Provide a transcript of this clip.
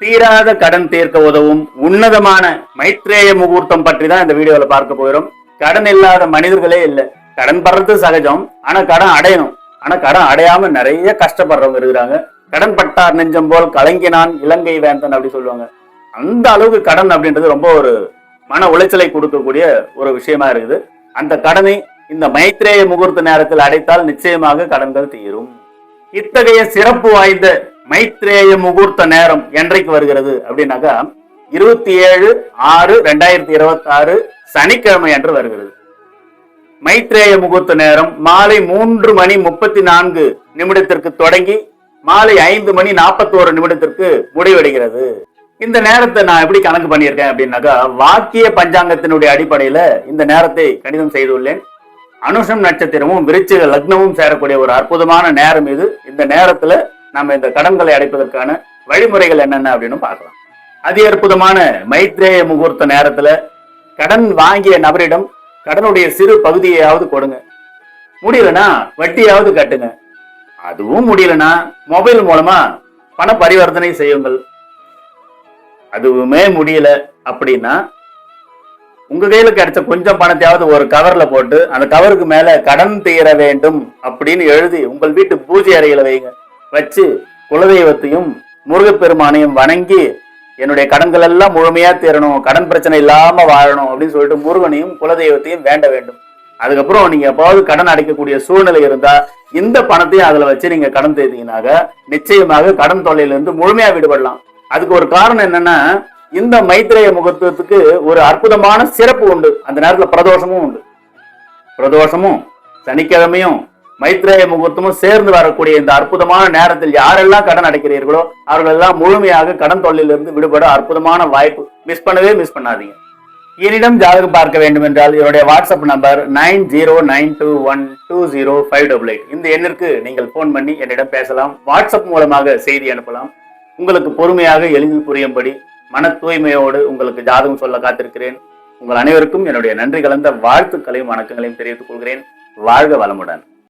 தீராத கடன் தீர்க்க உதவும் உன்னதமான மைத்ரேய முகூர்த்தம் பற்றி தான் இந்த வீடியோல பார்க்க போகிறோம். கடன் இல்லாத மனிதர்களே இல்லை. கடன் படுறது சகஜம், ஆனா கடன் அடையணும். ஆனா கடன் அடையாம நிறைய கஷ்டப்படுறவங்க இருக்கிறாங்க. கடன் பட்டார் நெஞ்சம் போல் கலங்கினான் இலங்கை வேந்தன் அப்படி சொல்லுவாங்க. அந்த அளவுக்கு கடன் அப்படின்றது ரொம்ப ஒரு மன உளைச்சலை கொடுக்கக்கூடிய ஒரு விஷயமா இருக்குது. அந்த கடனை இந்த மைத்ரேய முகூர்த்த நேரத்தில் அடைத்தால் நிச்சயமாக கடன்கள் தீரும். இத்தகைய சிறப்பு வாய்ந்த மைத்ரேய முகூர்த்த நேரம் என்றைக்கு வருகிறது அப்படின்னாக்கா 27/6/2026 சனிக்கிழமை அன்று வருகிறது. மைத்ரேய முகூர்த்த நேரம் மாலை 3:34 தொடங்கி மாலை 5:41 முடிவடைகிறது. இந்த நேரத்தை நான் எப்படி கணக்கு பண்ணியிருக்கேன் அப்படின்னாக்கா வாக்கிய பஞ்சாங்கத்தினுடைய அடிப்படையில இந்த நேரத்தை கணிதம் செய்துள்ளேன். அனுஷம் நட்சத்திரமும் விருச்சிக லக்னமும் சேரக்கூடிய ஒரு அற்புதமான நேரம் இது. இந்த நேரத்துல நம்ம இந்த கடன்களை அடைப்பதற்கான வழிமுறைகள் என்னென்ன அப்படின்னு பார்க்கலாம். அதி அற்புதமான மைத்ரேய முகூர்த்த நேரத்துல கடன் வாங்கிய நபரிடம் கடனுடைய சிறு பகுதியையாவது கொடுங்க. முடியலன்னா வட்டியாவது கட்டுங்க. அதுவும் முடியலன்னா மொபைல் மூலமா பண பரிவர்த்தனை செய்யுங்கள். அதுவுமே முடியல அப்படின்னா உங்க கையில கிடைச்ச கொஞ்சம் பணத்தையாவது ஒரு கவர்ல போட்டு அந்த கவருக்கு மேல கடன் தீர வேண்டும் அப்படின்னு எழுதி உங்கள் வீட்டு பூஜை அறையில வைங்க. வச்சு குலதெய்வத்தையும் முருகப்பெருமானையும் வணங்கி என்னுடைய கடன்கள் எல்லாம் முழுமையா தீரணும், கடன் பிரச்சனை இல்லாம வாழணும் அப்படின்னு சொல்லிட்டு முருகனையும் குலதெய்வத்தையும் வேண்ட வேண்டும். அதுக்கப்புறம் நீங்க எப்பாவது கடன் அடைக்கக்கூடிய சூழ்நிலை இருந்தா இந்த பணத்தையும் அதுல வச்சு நீங்க கடன் தீர்த்தீங்கன்னாக்க நிச்சயமாக கடன் தொல்லையிலிருந்து முழுமையா விடுபடலாம். அதுக்கு ஒரு காரணம் என்னன்னா இந்த மைத்ரேய முகூர்த்தத்துக்கு ஒரு அற்புதமான சிறப்பு உண்டு. அந்த நேரத்துல பிரதோஷமும் உண்டு. பிரதோஷமும் சனிக்கிழமையும் மைத்ரேய முகூர்த்தமும் சேர்ந்து வரக்கூடிய இந்த அற்புதமான நேரத்தில் யாரெல்லாம் கடன் அடைக்கிறீர்களோ அவர்கள் எல்லாம் முழுமையாக கடன் தொல்லையிலிருந்து விடுபட அற்புதமான வாய்ப்பு. மிஸ் பண்ணாதீங்க. என்னிடம் ஜாதகம் பார்க்க வேண்டும் என்றால் என்னுடைய வாட்ஸ்அப் நம்பர் 9092120588. இந்த எண்ணிற்கு நீங்கள் போன் பண்ணி என்னிடம் பேசலாம். வாட்ஸ்அப் மூலமாக செய்தி அனுப்பலாம். உங்களுக்கு பொறுமையாக எளிதில் புரியும்படி மன தூய்மையோடு உங்களுக்கு ஜாதகம் சொல்ல காத்திருக்கிறேன். உங்கள் அனைவருக்கும் என்னுடைய நன்றி கலந்த வாழ்த்துக்களையும் வணக்கங்களையும் தெரிவித்துக் கொள்கிறேன். வாழ்க வளமுடன்.